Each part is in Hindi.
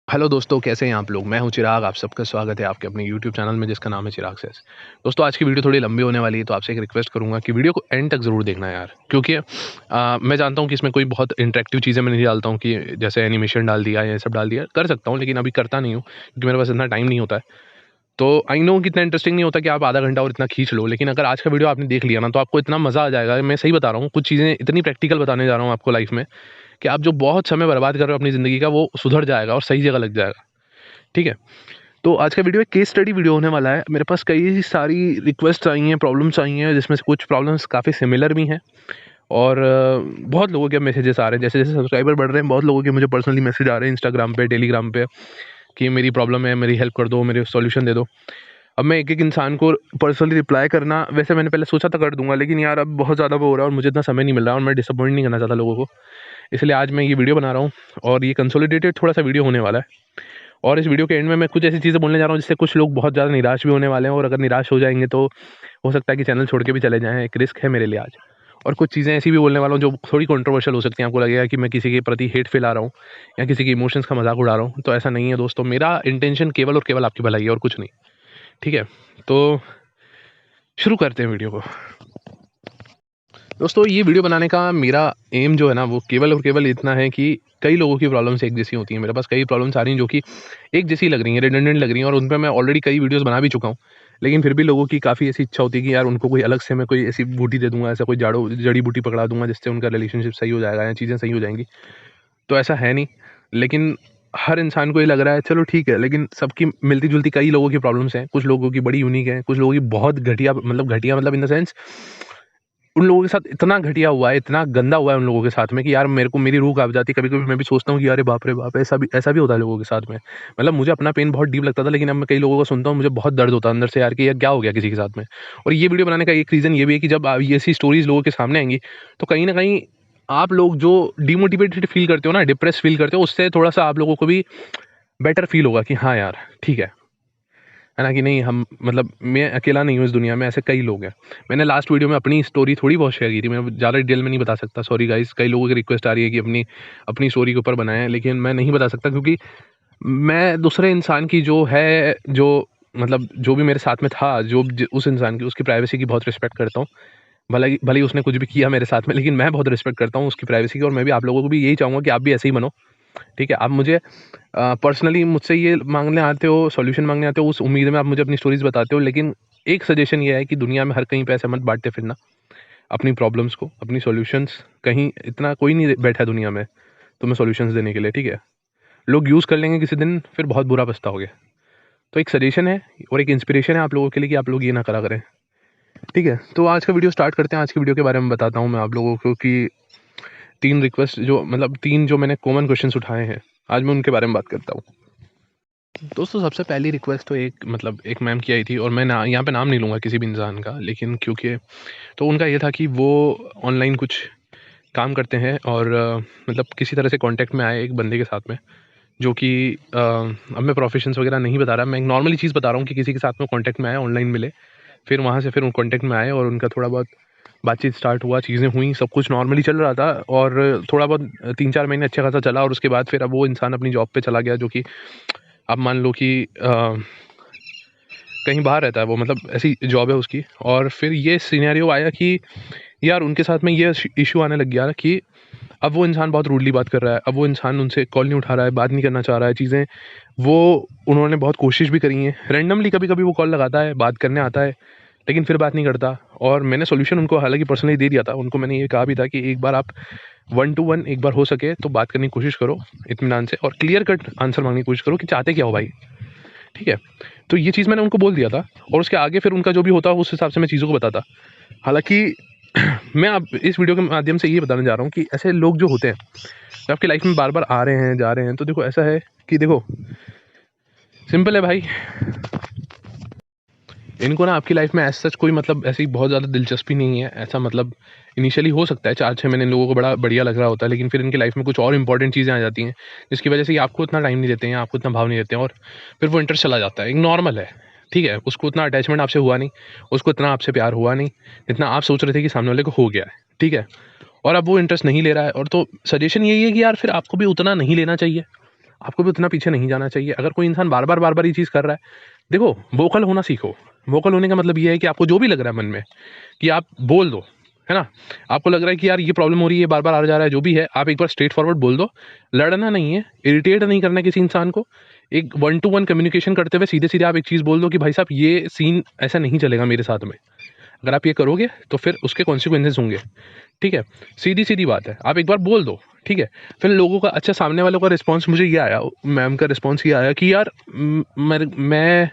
हेलो दोस्तों, कैसे हैं आप लोग। मैं हूं चिराग। आप सबका स्वागत है आपके अपने यूट्यूब चैनल में जिसका नाम है चिराग सेस। दोस्तों, आज की वीडियो थोड़ी लंबी होने वाली है, तो आपसे एक रिक्वेस्ट करूंगा कि वीडियो को एंड तक ज़रूर देखना यार, क्योंकि मैं जानता हूं कि इसमें कोई बहुत इंटरेक्टिव चीज़ें मैं नहीं डालता हूं कि जैसे एनिमेशन डाल दिया या ये सब डाल दिया। कर सकता हूँ लेकिन अभी करता नहीं हूँ क्योंकि मेरे पास इतना टाइम नहीं होता है। तो आई नो कि इतना इंटरेस्टिंग नहीं होता कि आप आधा घंटा और इतना खींच लो, लेकिन अगर आज का वीडियो आपने देख लिया ना तो आपको इतना मज़ा आ जाएगा। मैं सही बता रहा हूँ, कुछ चीज़ें इतनी प्रैक्टिकल बताने जा रहा हूँ आपको लाइफ में कि आप जो बहुत समय बर्बाद कर रहे हो अपनी ज़िंदगी का, वो सुधर जाएगा और सही जगह लग जाएगा। ठीक है। तो आज का वीडियो एक केस स्टडी वीडियो होने वाला है। मेरे पास कई सारी रिक्वेस्ट आई हैं, प्रॉब्लम्स आई हैं, जिसमें से कुछ प्रॉब्लम्स काफ़ी सिमिलर भी हैं और बहुत लोगों के मैसेजेस आ रहे हैं। जैसे जैसे सब्सक्राइबर बढ़ रहे हैं, बहुत लोगों के मुझे पर्सनली मैसेज आ रहे हैं इंस्टाग्राम पे, टेलीग्राम पे, कि मेरी प्रॉब्लम है, मेरी हेल्प कर दो, मेरे सॉल्यूशन दे दो। अब मैं एक एक इंसान को पर्सनली रिप्लाई करना, वैसे मैंने पहले सोचा था कर दूंगा, लेकिन यार अब बहुत ज़्यादा वो हो रहा है और मुझे इतना समय नहीं मिल रहा है और मैं डिसअपॉइंट नहीं करना चाहता लोगों को। इसलिए आज मैं ये वीडियो बना रहा हूँ और ये कंसोलिडेटेड थोड़ा सा वीडियो होने वाला है। और इस वीडियो के एंड में मैं कुछ ऐसी चीज़ें बोलने जा रहा हूँ जिससे कुछ लोग बहुत ज़्यादा निराश भी होने वाले हैं, और अगर निराश हो जाएंगे तो हो सकता है कि चैनल छोड़ के भी चले जाएं। एक रिस्क है मेरे लिए आज। और कुछ चीज़ें ऐसी भी बोलने वाला हूँ जो थोड़ी कंट्रोवर्शियल हो सकती हैं। आपको लगेगा कि मैं किसी के प्रति हेट फैला रहा हूँ या किसी के इमोशंस का मजाक उड़ा रहा हूँ, तो ऐसा नहीं है दोस्तों। मेरा इंटेंशन केवल और केवल आपकी भलाई है और कुछ नहीं। ठीक है, तो शुरू करते हैं वीडियो को। दोस्तों, ये वीडियो बनाने का मेरा एम जो है ना, वो केवल और केवल इतना है कि कई लोगों की प्रॉब्लम्स एक जैसी होती हैं। मेरे पास कई प्रॉब्लम्स आ रही हैं जो कि एक जैसी लग रही हैं, रिडंडेंट लग रही हैं, और उन पे मैं ऑलरेडी कई वीडियोस बना भी चुका हूँ। लेकिन फिर भी लोगों की काफ़ी ऐसी इच्छा होती है कि यार उनको कोई अलग से मैं कोई ऐसी बूटी दे दूंगा, ऐसा कोई जड़ी बूटी पकड़ा दूंगा जिससे उनका रिलेशनशिप सही हो जाएगा या चीज़ें सही हो जाएंगी। तो ऐसा है नहीं। लेकिन हर इंसान को ये लग रहा है, चलो ठीक है, लेकिन सबकी मिलती जुलती कई लोगों की प्रॉब्लम्स हैं। कुछ लोगों की बड़ी यूनिक है, कुछ लोगों की बहुत घटिया मतलब इन द सेंस उन लोगों के साथ इतना घटिया हुआ है, इतना गंदा हुआ है उन लोगों के साथ में कि यार मेरे को मेरी रूह काँप जाती है। कभी-कभी मैं भी सोचता हूँ कि अरे बाप रे बाप! ऐसा भी होता है लोगों के साथ में। मतलब मुझे अपना पेन बहुत डीप लगता था, लेकिन अब मैं कई लोगों को सुनता हूँ, मुझे बहुत दर्द होता है अंदर से यार कि यार क्या हो गया किसी के साथ में। और ये वीडियो बनाने का एक रीज़न ये भी है कि जब ये ऐसी स्टोरीज़ लोगों के सामने आएँगी, तो कहीं न कहीं आप लोग जो डिमोटिवेटेड फ़ील करते हो ना, डिप्रेस्ड फ़ील करते हो, उससे थोड़ा-सा आप लोगों को भी बेटर फ़ील होगा कि हाँ यार, ठीक है ना? कि नहीं, हम मतलब मैं अकेला नहीं हूँ इस दुनिया में, ऐसे कई लोग हैं। मैंने लास्ट वीडियो में अपनी स्टोरी थोड़ी बहुत शेयर की थी, मैं ज़्यादा डिटेल में नहीं बता सकता, सॉरी गाइस। कई लोगों की रिक्वेस्ट आ रही है कि अपनी अपनी स्टोरी के ऊपर बनाएँ, लेकिन मैं नहीं बता सकता क्योंकि मैं दूसरे इंसान की जो है, जो मतलब जो भी मेरे साथ में था, जो ज उस इंसान की, उसकी प्राइवेसी की बहुत रिस्पेक्ट करता हूँ। भले ही उसने कुछ भी किया मेरे साथ में, लेकिन मैं बहुत रिस्पेक्ट करता हूँ उसकी प्राइवेसी की, और मैं भी आप लोगों को भी यही चाहूँगा कि आप भी ऐसे ही बनो। ठीक है? आप मुझे पर्सनली मुझसे ये माँगने आते हो, सॉल्यूशन माँगने आते हो, उस उम्मीद में आप मुझे अपनी स्टोरीज़ बताते हो, लेकिन एक सजेशन ये है कि दुनिया में हर कहीं पे ऐसे मत बाँटते फिरना अपनी प्रॉब्लम्स को, अपनी सॉल्यूशंस। कहीं इतना कोई नहीं बैठा है दुनिया में तुम्हें सॉल्यूशंस देने के लिए, ठीक है? लोग यूज़ कर लेंगे किसी दिन, फिर बहुत बुरा पछताओगे। तो एक सजेशन है और एक इंस्पिरेशन है आप लोगों के लिए कि आप लोग ये ना करा करें, ठीक है? तो आज का वीडियो स्टार्ट करते हैं। आज की वीडियो के बारे में बताता हूँ मैं आप लोगों को कि 3 रिक्वेस्ट जो मतलब 3 जो मैंने कॉमन क्वेश्चन्स उठाए हैं, आज मैं उनके बारे में बात करता हूँ। दोस्तों, सबसे पहली रिक्वेस्ट तो एक मैम की आई थी, और मैं ना यहाँ पे नाम नहीं लूँगा किसी भी इंसान का, लेकिन क्योंकि तो उनका ये था कि वो ऑनलाइन कुछ काम करते हैं और मतलब किसी तरह से कॉन्टैक्ट में आए एक बंदे के साथ में, जो कि अब मैं प्रोफेशंस वगैरह नहीं बता रहा, मैं एक नॉर्मली चीज़ बता रहा हूँ कि किसी के साथ में कॉन्टैक्ट में आए, ऑनलाइन मिले, फिर वहाँ से फिर वो कॉन्टैक्ट में आए और उनका थोड़ा बहुत बातचीत स्टार्ट हुआ, चीज़ें हुई, सब कुछ नॉर्मली चल रहा था, और थोड़ा बहुत 3-4 महीने अच्छा खासा चला, और उसके बाद फिर अब वो इंसान अपनी जॉब पे चला गया, जो कि आप मान लो कि कहीं बाहर रहता है वो, मतलब ऐसी जॉब है उसकी। और फिर ये सिनेरियो आया कि यार उनके साथ में ये इशू आने लग गया कि अब वो इंसान बहुत रूडली बात कर रहा है, अब वो इंसान उनसे कॉल नहीं उठा रहा है, बात नहीं करना चाह रहा है, चीज़ें वो उन्होंने बहुत कोशिश भी करी हैं, रैंडमली कभी-कभी वो कॉल लगाता है, बात करने आता है, लेकिन फिर बात नहीं करता। और मैंने सॉल्यूशन उनको हालाँकि पर्सनली दे दिया था, उनको मैंने ये कहा भी था कि एक बार आप 1 टू 1 एक बार हो सके तो बात करने की कोशिश करो इत्मीनान से, और क्लियर कट आंसर माँगने की कोशिश करो कि चाहते क्या हो भाई, ठीक है? तो ये चीज़ मैंने उनको बोल दिया था, और उसके आगे फिर उनका जो भी होता उस हिसाब से मैं चीज़ों को बताता। हालाँकि मैं अब इस वीडियो के माध्यम से ये बताने जा रहा हूँ कि ऐसे लोग जो होते हैं, जो आपकी लाइफ में बार-बार आ रहे हैं, जा रहे हैं, तो देखो ऐसा है कि देखो सिंपल है भाई, इनको ना आपकी लाइफ में एज़ सच कोई मतलब ऐसी बहुत ज़्यादा दिलचस्पी नहीं है। ऐसा मतलब इनिशियली हो सकता है 4-6 महीने इन लोगों को बड़ा बढ़िया लग रहा होता है, लेकिन फिर इनकी लाइफ में कुछ और इंपॉर्टेंट चीज़ें आ जाती हैं, जिसकी वजह से ये आपको इतना टाइम नहीं देते हैं, आपको इतना भाव नहीं देते हैं, और फिर वो इंटरेस्ट चला जाता है। एक नॉर्मल है, ठीक है? उसको उतना अटैचमेंट आपसे हुआ नहीं, उसको इतना आपसे प्यार हुआ नहीं, जितना आप सोच रहे थे कि सामने वाले को हो गया है, ठीक है? और अब वो इंटरेस्ट नहीं ले रहा है, और तो सजेशन यही है कि यार फिर आपको भी उतना नहीं लेना चाहिए। आपको भी उतना पीछे नहीं जाना चाहिए। अगर कोई इंसान बार बार ये चीज़ कर रहा है, देखो वोकल होना सीखो। वोकल होने का मतलब ये है कि आपको जो भी लग रहा है मन में, कि आप बोल दो, है ना? आपको लग रहा है कि यार ये प्रॉब्लम हो रही है, बार-बार आ जा रहा है, जो भी है, आप एक बार स्ट्रेट फॉरवर्ड बोल दो। लड़ना नहीं है, इरिटेट नहीं करना है किसी इंसान को। एक वन टू वन कम्युनिकेशन करते हुए सीधे-सीधे आप एक चीज़ बोल दो कि भाई साहब ये सीन ऐसा नहीं चलेगा मेरे साथ में। अगर आप ये करोगे तो फिर उसके कॉन्सिक्वेंसेस होंगे, ठीक है? सीधी-सीधी बात है, आप एक बार बोल दो, ठीक है? फिर लोगों का अच्छा सामने वालों का रिस्पॉन्स मुझे ये आया, मैम का रिस्पॉन्स ये आया कि यार मैं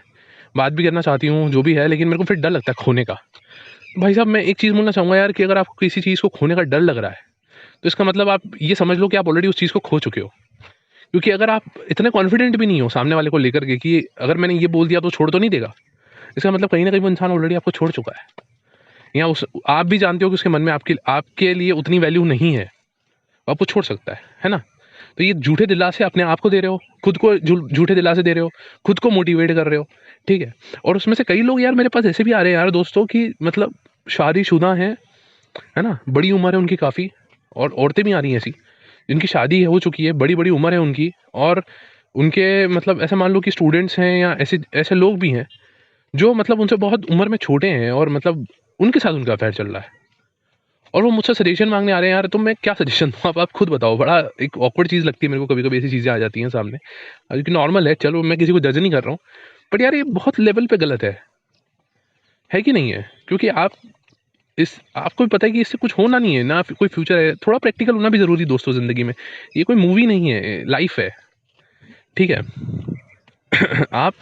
बात भी करना चाहती हूँ, जो भी है, लेकिन मेरे को फिर डर लगता है खोने का। भाई साहब मैं एक चीज़ बोलना चाहूँगा यार कि अगर आपको किसी चीज़ को खोने का डर लग रहा है, तो इसका मतलब आप ये समझ लो कि आप ऑलरेडी उस चीज़ को खो चुके हो। क्योंकि अगर आप इतने कॉन्फिडेंट भी नहीं हो सामने वाले को लेकर के कि अगर मैंने ये बोल दिया तो छोड़ तो नहीं देगा, इसका मतलब कहीं न कहीं वो इंसान ऑलरेडी आपको छोड़ चुका है। या उस आप भी जानते हो कि उसके मन में आपके लिए उतनी वैल्यू नहीं है, वो आपको छोड़ सकता है ना? तो ये झूठे दिलासे अपने आप को दे रहे हो, खुद को झूठे दिलासे दे रहे हो, खुद को मोटिवेट कर रहे हो, ठीक है? और उसमें से कई लोग यार मेरे पास ऐसे भी आ रहे हैं यार दोस्तों कि मतलब शादीशुदा हैं, है ना? बड़ी उम्र है उनकी काफ़ी, और औरतें भी आ रही हैं ऐसी, जिनकी शादी हो चुकी है, बड़ी-बड़ी उम्र है उनकी, और उनके मतलब ऐसा मान लो कि स्टूडेंट्स हैं या ऐसे ऐसे लोग भी हैं, जो मतलब उनसे बहुत उम्र में छोटे हैं और मतलब उनके साथ उनका अफ़ेयर चल रहा है। और वो मुझसे सजेशन माँगने आ रहे हैं यार, तो मैं क्या सजेशन दूँ? आप खुद बताओ। बड़ा एक ऑकवर्ड चीज़ लगती है मेरे को कभी-कभी, ऐसी चीज़ें आ जाती हैं सामने। जो कि नॉर्मल है, चलो मैं किसी को जज नहीं कर रहा हूँ। बट यार ये बहुत लेवल पे गलत है कि नहीं है? क्योंकि आपको भी पता है कि इससे कुछ होना नहीं है, ना कोई फ्यूचर है। थोड़ा प्रैक्टिकल होना भी ज़रूरी है दोस्तों ज़िंदगी में। ये कोई मूवी नहीं है, लाइफ़ है, ठीक है? आप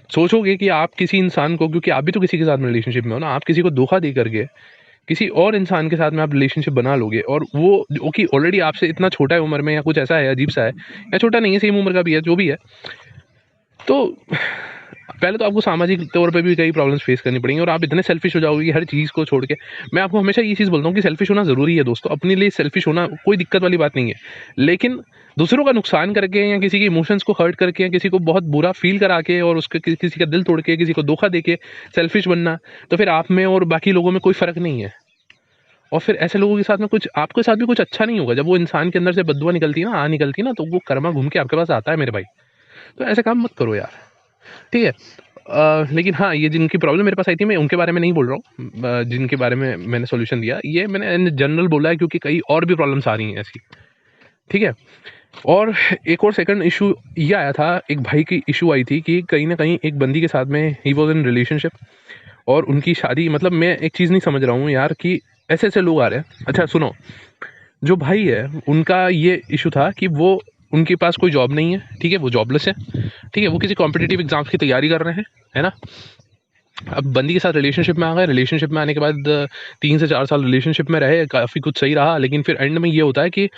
सोचोगे कि आप किसी इंसान को, क्योंकि आप भी तो किसी के साथ में रिलेशनशिप में हो ना, आप किसी को धोखा दे करके किसी और इंसान के साथ में आप रिलेशनशिप बना लोगे, और वो जो कि ऑलरेडी आपसे इतना छोटा है उम्र में, या कुछ ऐसा है अजीब सा है, या छोटा नहीं है, सेम उम्र का भी है, जो भी है, तो पहले तो आपको सामाजिक तौर पे भी कई प्रॉब्लम्स फेस करनी पड़ेंगी, और आप इतने सेल्फिश हो जाओगे कि हर चीज़ को छोड़ के। मैं आपको हमेशा ये चीज़ बोलता हूँ कि सेल्फिश होना ज़रूरी है दोस्तों, अपने लिए सेल्फिश होना कोई दिक्कत वाली बात नहीं है, लेकिन दूसरों का नुकसान करके या किसी के इमोशंस को हर्ट करके या किसी को बहुत बुरा फील करा के और उसके किसी का दिल तोड़ के किसी को धोखा दे के सेल्फिश बनना, तो फिर आप में और बाकी लोगों में कोई फ़र्क नहीं है। और फिर ऐसे लोगों के साथ में कुछ आपके साथ भी कुछ अच्छा नहीं होगा। जब वो इंसान के अंदर से बददुआ निकलती है ना, निकलती है ना, तो वो कर्मा घूम के आपके पास आता है मेरे भाई। तो ऐसे काम मत करो यार, ठीक है? लेकिन हाँ, ये जिनकी प्रॉब्लम मेरे पास आई थी, मैं उनके बारे में नहीं बोल रहा हूँ, जिनके बारे में मैंने सॉल्यूशन दिया। ये मैंने इन जनरल बोला है क्योंकि कई और भी प्रॉब्लम्स आ रही हैं ऐसी, ठीक है? और एक और सेकंड इश्यू ये आया था, एक भाई की इश्यू आई थी कि कहीं न कहीं एक बंदी के साथ में ही वाज़ इन रिलेशनशिप, और उनकी शादी, मतलब मैं एक चीज़ नहीं समझ रहा हूँ यार कि ऐसे-ऐसे लोग आ रहे हैं। अच्छा सुनो, जो भाई है उनका ये इशू था कि वो उनके पास कोई जॉब नहीं है, ठीक है? वो जॉबलेस है, ठीक है? वो किसी कॉम्पिटिटिव एग्ज़ाम्स की तैयारी कर रहे हैं, है ना? अब बंदी के साथ रिलेशनशिप में आ गए, रिलेशनशिप में आने के बाद 3 से 4 साल रिलेशनशिप में रहे, काफ़ी कुछ सही रहा, लेकिन फिर एंड में ये होता है कि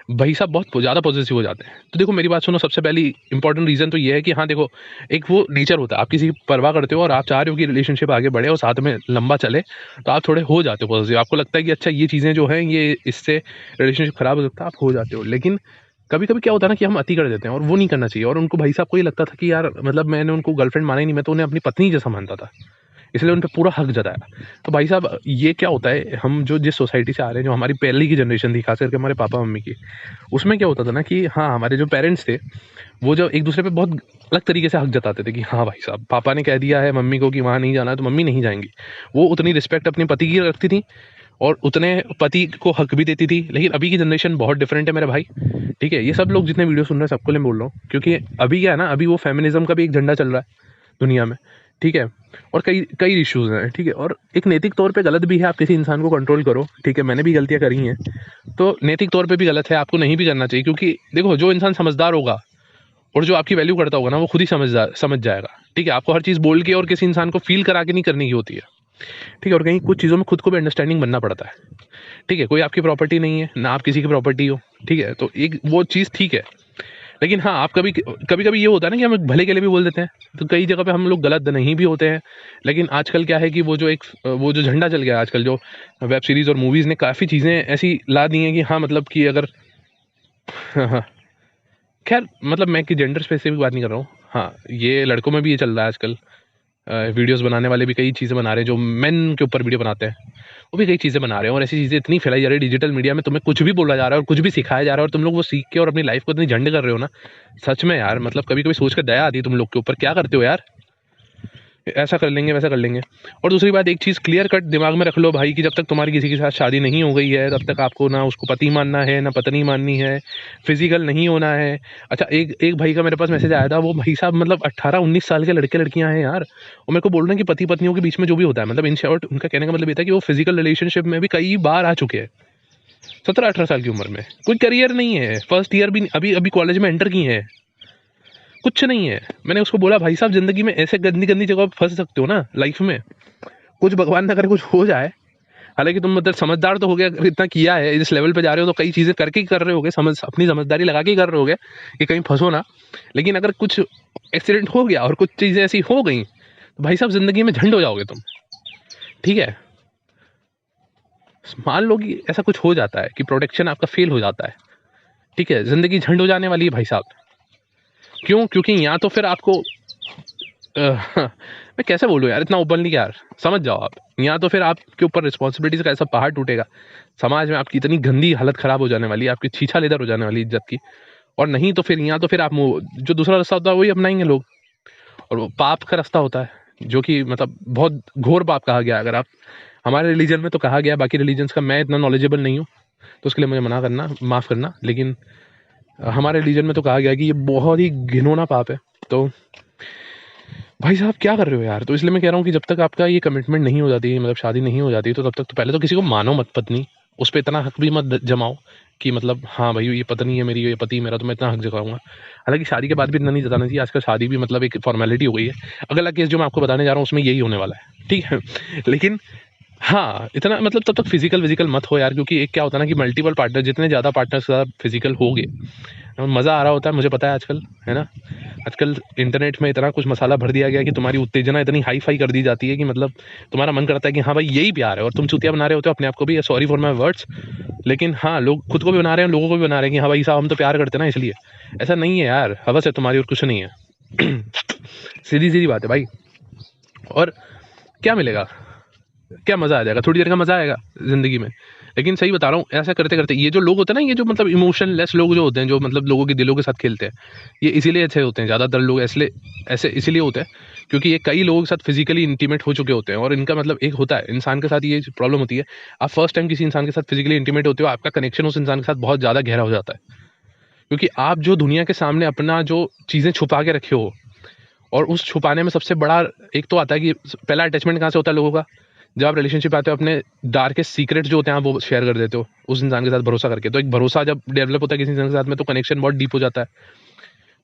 भाई साहब बहुत ज़्यादा पॉसेसिव हो जाते हैं। तो देखो मेरी बात सुनो, सबसे पहली इंपॉर्टेंट रीज़न तो ये है कि हाँ देखो, एक वो नेचर होता है, आप किसी की परवाह करते हो और आप चाह रहे हो कि रिलेशनशिप आगे बढ़े और साथ में लंबा चले, तो आप थोड़े हो जाते हो पॉसेसिव। आपको लगता है कि अच्छा ये चीज़ें जो हैं, ये इससे रिलेशनशिप खराब हो सकता है, आप हो जाते हो। लेकिन कभी-कभी क्या होता है ना कि हम अति कर देते हैं, और वो नहीं करना चाहिए। और उनको भाई साहब को ये लगता था कि यार मतलब मैंने उनको गर्लफ्रेंड माना ही नहीं, मैं तो उन्हें अपनी पत्नी जैसा मानता था। इसलिए उन पे पूरा हक जताया। तो भाई साहब ये क्या होता है, हम जो जिस सोसाइटी से आ रहे हैं, जो हमारी पहले की जनरेशन थी, खास करके हमारे पापा-मम्मी की, उसमें क्या होता था ना कि हाँ, हमारे जो पेरेंट्स थे, वो जो एक-दूसरे पे बहुत अलग तरीके से हक जताते थे कि हाँ भाई साहब, पापा ने कह दिया है मम्मी को कि वहाँ नहीं जाना है, तो मम्मी नहीं जाएँगी। वो उतनी रिस्पेक्ट अपने पति की रखती थी, और उतने पति को हक भी देती थी। लेकिन अभी की जनरेशन बहुत डिफरेंट है मेरे भाई, ठीक है? ये सब लोग जितने वीडियो सुन रहे हैं, सबको लिए बोल रहा हूँ, क्योंकि अभी क्या है ना, अभी वो फेमिनिज़्म का भी एक झंडा चल रहा है दुनिया में, ठीक है? और कई कई इश्यूज़ हैं, ठीक है? और एक नैतिक तौर पे गलत भी है, आप किसी इंसान को कंट्रोल करो, ठीक है? मैंने भी गलतियाँ करी हैं, तो नैतिक तौर पे भी गलत है, आपको नहीं भी करना चाहिए, क्योंकि देखो जो इंसान समझदार होगा और जो आपकी वैल्यू करता होगा ना, वो खुद ही समझ जाएगा, ठीक है? आपको हर चीज़ बोल के और किसी इंसान को फ़ील करा के नहीं करनी की होती है, ठीक है? और कहीं कुछ चीज़ों में खुद को भी अंडरस्टैंडिंग बनना पड़ता है, ठीक है? कोई आपकी प्रॉपर्टी नहीं है, ना आप किसी की प्रॉपर्टी हो, ठीक है? तो एक वो चीज़ ठीक है। लेकिन हाँ, आप कभी-कभी ये होता है ना कि हम भले के लिए भी बोल देते हैं, तो कई जगह पे हम लोग गलत नहीं भी होते हैं। लेकिन आजकल क्या है कि वो जो झंडा चल गया है आजकल, जो वेब सीरीज़ और मूवीज़ ने काफ़ी चीज़ें ऐसी ला दी हैं कि हाँ, मतलब कि अगर हाँ, हाँ। ख़ैर मतलब मैं कि जेंडर स्पेसिफ़िक बात नहीं कर रहा हूँ। हाँ, ये लड़कों में भी ये चल रहा है आजकल, वीडियोस बनाने वाले भी कई चीज़ें बना रहे हैं, जो मेन के ऊपर वीडियो बनाते हैं वो भी कई चीज़ें बना रहे हैं, और ऐसी चीज़ें इतनी फैलाई जा रही है डिजिटल मीडिया में, तुम्हें कुछ भी बोला जा रहा है और कुछ भी सिखाया जा रहा है और तुम लोग वो सीख के और अपनी लाइफ को इतनी झंड कर रहे हो ना, सच में यार मतलब कभी कभी सोच कर दया आती है तुम लोग के ऊपर, क्या करते हो यार, ऐसा कर लेंगे वैसा कर लेंगे। और दूसरी बात, एक चीज़ क्लियर कट दिमाग में रख लो भाई कि जब तक तुम्हारी किसी के साथ शादी नहीं हो गई है तब तक आपको ना उसको पति मानना है ना पत्नी माननी है, फिजिकल नहीं होना है। अच्छा, एक एक भाई का मेरे पास मैसेज आया था, वो भाई साहब मतलब 18-19 साल के लड़के लड़कियां हैं यार, और मेरे को बोल रहे हैं कि पति पत्नियों के बीच में जो भी होता है, मतलब इन शॉर्ट उनका कहने का मतलब ये था कि वो फिजिकल रिलेशनशिप में भी कई बार आ चुके हैं 17-18 साल की उम्र में, कोई करियर नहीं है, फर्स्ट ईयर भी अभी अभी कॉलेज में एंटर किए हैं, कुछ नहीं है। मैंने उसको बोला भाई साहब जिंदगी में ऐसे गंदी गंदी जगह पे फंस सकते हो ना लाइफ में, कुछ भगवान ना करे कुछ हो जाए, हालांकि तुम मतलब समझदार तो हो गया, अगर इतना किया है इस लेवल पे जा रहे हो तो कई चीजें करके ही कर रहे होगे, अपनी समझदारी लगा के ही कर रहे होगे कि कहीं फंसो ना। लेकिन अगर कुछ एक्सीडेंट हो गया और कुछ चीजें ऐसी हो गई तो भाई साहब जिंदगी में झंड हो जाओगे तुम, ठीक है। मान लो कि ऐसा कुछ हो जाता है कि प्रोटेक्शन आपका फेल हो जाता है, ठीक है, जिंदगी झंड हो जाने वाली है भाई साहब। क्यों? क्योंकि या तो फिर आपको मैं कैसे बोलूँ यार इतना ओपनली, यार समझ जाओ आप, या तो फिर आपके ऊपर रिस्पॉन्सिबिलिटीज का ऐसा पहाड़ टूटेगा, समाज में आपकी इतनी गंदी हालत खराब हो जाने वाली है, आपकी छीछा लेदर हो जाने वाली इज्जत की, और नहीं तो फिर या तो फिर आप जो दूसरा रास्ता होता है वही अपनाएंगे लोग, और वो पाप का रास्ता होता है जो कि मतलब बहुत घोर पाप कहा गया है। अगर आप हमारे रिलीजन में तो कहा गया है, बाकी रिलीजन्स का मैं इतना नॉलेजेबल नहीं हूँ तो उसके लिए मुझे मना करना, माफ़ करना, लेकिन हमारे रिलीजन में तो कहा गया है कि ये बहुत ही घिनौना पाप है। तो भाई साहब क्या कर रहे हो यार, तो इसलिए मैं कह रहा हूँ कि जब तक आपका ये कमिटमेंट नहीं हो जाती, मतलब शादी नहीं हो जाती, तो तब तक तो पहले तो किसी को मानो मत पत्नी, उस पर इतना हक भी मत जमाओ कि मतलब हाँ भाई ये पत्नी है मेरी, ये पति मेरा, तो मैं इतना हक जताऊंगा। हालांकि शादी के बाद भी इतना नहीं जताना चाहिए, आजकल शादी भी मतलब एक फॉर्मेलिटी हो गई है। अगला केस जो मैं आपको बताने जा रहा हूँ उसमें यही होने वाला है, ठीक है। लेकिन हाँ, इतना मतलब तब तक फिजिकल विजिकल मत हो यार, क्योंकि एक क्या होता है ना कि मल्टीपल पार्टनर, जितने ज़्यादा पार्टनर्स के साथ फिजिकल हो गए मज़ा आ रहा होता है, मुझे पता है आजकल, है ना। आजकल इंटरनेट में इतना कुछ मसाला भर दिया गया है कि तुम्हारी उत्तेजना इतनी हाई फाई कर दी जाती है कि मतलब तुम्हारा मन करता है कि हाँ भाई यही प्यार है, और तुम चुतिया बना रहे होते हो अपने आप को भी, सॉरी फॉर माई वर्ड्स, लेकिन हाँ लोग खुद को भी बना रहे हैं, लोगों को भी बना रहे हैं कि हाँ भाई साहब हम तो प्यार करते हैं ना इसलिए। ऐसा नहीं है यार, हवस है तुम्हारी और कुछ नहीं है। सीधी सीधी बात है भाई। और क्या मिलेगा, क्या मज़ा आ जाएगा, थोड़ी देर का मज़ा आएगा ज़िंदगी में, लेकिन सही बता रहा हूँ ऐसा करते करते ये जो लोग होते हैं ना, ये जो मतलब इमोशनलेस लोग जो होते हैं, जो मतलब लोगों के दिलों के साथ खेलते हैं, ये इसीलिए अच्छे होते हैं, ज़्यादातर लोग ऐसे ऐसे इसीलिए होते हैं क्योंकि ये कई लोगों के साथ फिजिकली इंटीमेट हो चुके होते हैं, और इनका मतलब एक होता है इंसान के साथ ये प्रॉब्लम होती है, आप फर्स्ट टाइम किसी इंसान के साथ फिजिकली इंटीमेट होते हो, आपका कनेक्शन उस इंसान के साथ बहुत ज़्यादा गहरा हो जाता है, क्योंकि आप जो दुनिया के सामने अपना जो चीज़ें छुपा के रखे हो, और उस छुपाने में सबसे बड़ा एक तो आता है कि पहला अटैचमेंट कहाँ से होता है लोगों का, जब आप रिलेशनशिप आते हो अपने डार्केस्ट सीक्रेट जो होते हैं आप वो शेयर कर देते हो उस इंसान के साथ भरोसा करके, तो एक भरोसा जब डेवलप होता है किसी इंसान के साथ में तो कनेक्शन बहुत डीप हो जाता है।